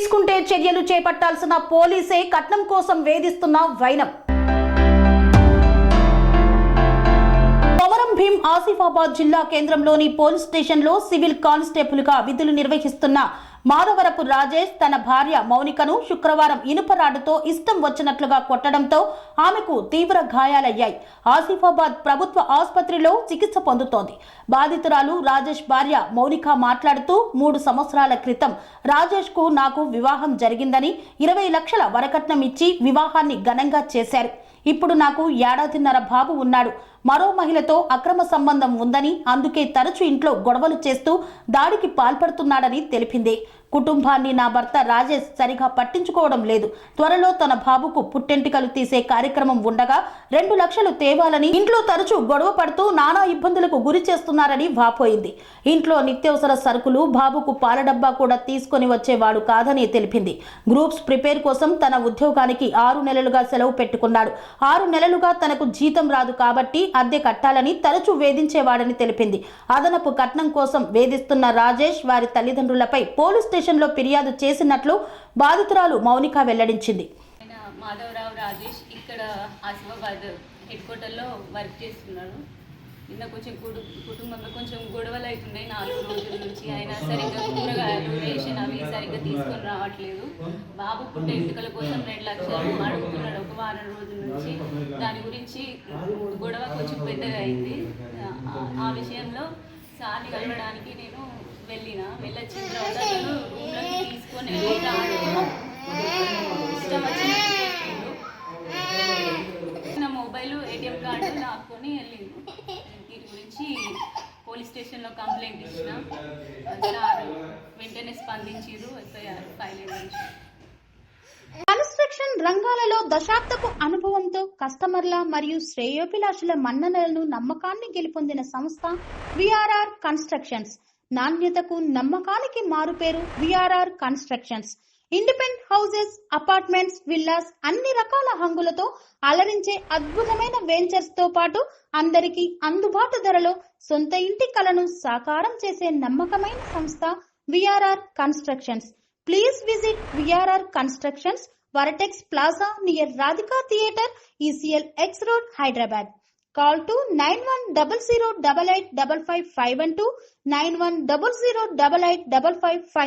తీసుకుంటే చర్యలు చేపట్టాల్సిన పోలీసే కట్నం కోసం వేధిస్తున్న వైనం. కొమరం భీం ఆసిఫాబాద్ జిల్లా కేంద్రంలోని పోలీస్ స్టేషన్లో సివిల్ కానిస్టేబుల్గా విధులు నిర్వహిస్తున్న మాధవరపు రాజేష్ తన భార్య మౌనికను శుక్రవారం ఇనుపరాడుతో ఇష్టం వచ్చినట్లుగా కొట్టడంతో ఆమెకు తీవ్ర గాయాలయ్యాయి. ఆసిఫాబాద్ ప్రభుత్వ ఆసుపత్రిలో చికిత్స పొందుతోంది. బాధితురాలు రాజేష్ భార్య మౌనిక మాట్లాడుతూ 3 సంవత్సరాల క్రితం రాజేష్ కు నాకు వివాహం జరిగిందని 20 లక్షల వరకట్నం ఇచ్చి వివాహాన్ని ఘనంగా చేశారు. ఇప్పుడు నాకు 1.5 ఏళ్ల బాబు ఉన్నాడు. మరో మహిళతో అక్రమ సంబంధం ఉందని, అందుకే తరచూ ఇంట్లో గొడవలు చేస్తూ దాడికి పాల్పడుతున్నాడని తెలిపింది. కుటుంబాన్ని నా భర్త రాజేష్ సరిగా పట్టించుకోవడం లేదు. త్వరలో తన బాబుకు పుట్టెంటికలు తీసే కార్యక్రమం ఉండగా 2 లక్షలు తేవాలని ఇంట్లో తరచూ గొడవ పడుతూ నానా ఇబ్బందులకు గురి చేస్తున్నారని వాపోయింది. ఇంట్లో నిత్యావసర సరుకులు, బాబుకు పాల డబ్బా కూడా తీసుకొని వచ్చేవాడు కాదని తెలిపింది. గ్రూప్స్ ప్రిపేర్ కోసం తన ఉద్యోగానికి 6 నెలలుగా సెలవు పెట్టుకున్నాడు. 6 నెలలుగా తనకు జీతం రాదు కాబట్టి అద్దె కట్టాలని తరచూ వేధించేవాడని తెలిపింది. అదనపు కట్నం కోసం వేధిస్తున్న రాజేష్ వారి తల్లిదండ్రులపై పోలీస్ స్టేషన్లో ఫిర్యాదు చేసినట్లు బాధితురాలు మౌనిక వెల్లడించింది. మాధవరావు రాజేష్ ఇక్కడ ఆసిఫాబాద్ హెడ్ క్వార్టర్లో వర్క్ చేస్తున్నాడు. నిన్న కొంచెం కుటుంబంలో కొంచెం గొడవలు అవుతున్నాయి 4 రోజుల నుంచి. ఆయన సరిగ్గా కూరగాయలు రేషన్ అవి సరిగ్గా తీసుకొని రావట్లేదు. బాబు పుట్టే ఎంటుకల కోసం 2 లక్షలు అడుగుతున్నాడు ఒక వారం రోజుల నుంచి. దాని గురించి గొడవ కొంచెం పెద్దగా అయింది. ఆ విషయంలో సార్ని కలవడానికి నేను వెళ్ళొచ్చిన తర్వాత నేను రూమ్లోకి తీసుకొని ఇష్టం వచ్చినట్టు నా మొబైల్ ATM కార్డు లాక్కొని వెళ్ళింది. దీని గురించి పోలీస్ స్టేషన్లో కంప్లైంట్ ఇచ్చిన. సార్ వెంటనే స్పందించారు. FIR ఫైల్ అయ్యింది. కన్స్ట్రక్షన్ రంగాలలో దశాబ్దపు అనుభవంతో కస్టమర్ల మరియు శ్రేయోభిలాషుల మన్ననలను నమ్మకాన్ని గెలుపొందిన సంస్థ VRR కన్స్ట్రక్షన్స్. నాణ్యతకు నమ్మకానికి మారుపేరు VRR constructions. Independent houses, apartments, villas అన్ని రకాల హంగులతో అలరించే అద్భుతమైన వెంచర్స్ తో పాటు అందరికీ అందుబాటు ధరలో సొంత ఇంటి కలను సాకారం చేసే నమ్మకమైన సంస్థ VRR constructions. Please visit VRR Constructions, Varatex Plaza near Radhika Theatre, ECL X Road, Hyderabad. Call to 9100885551 91008855.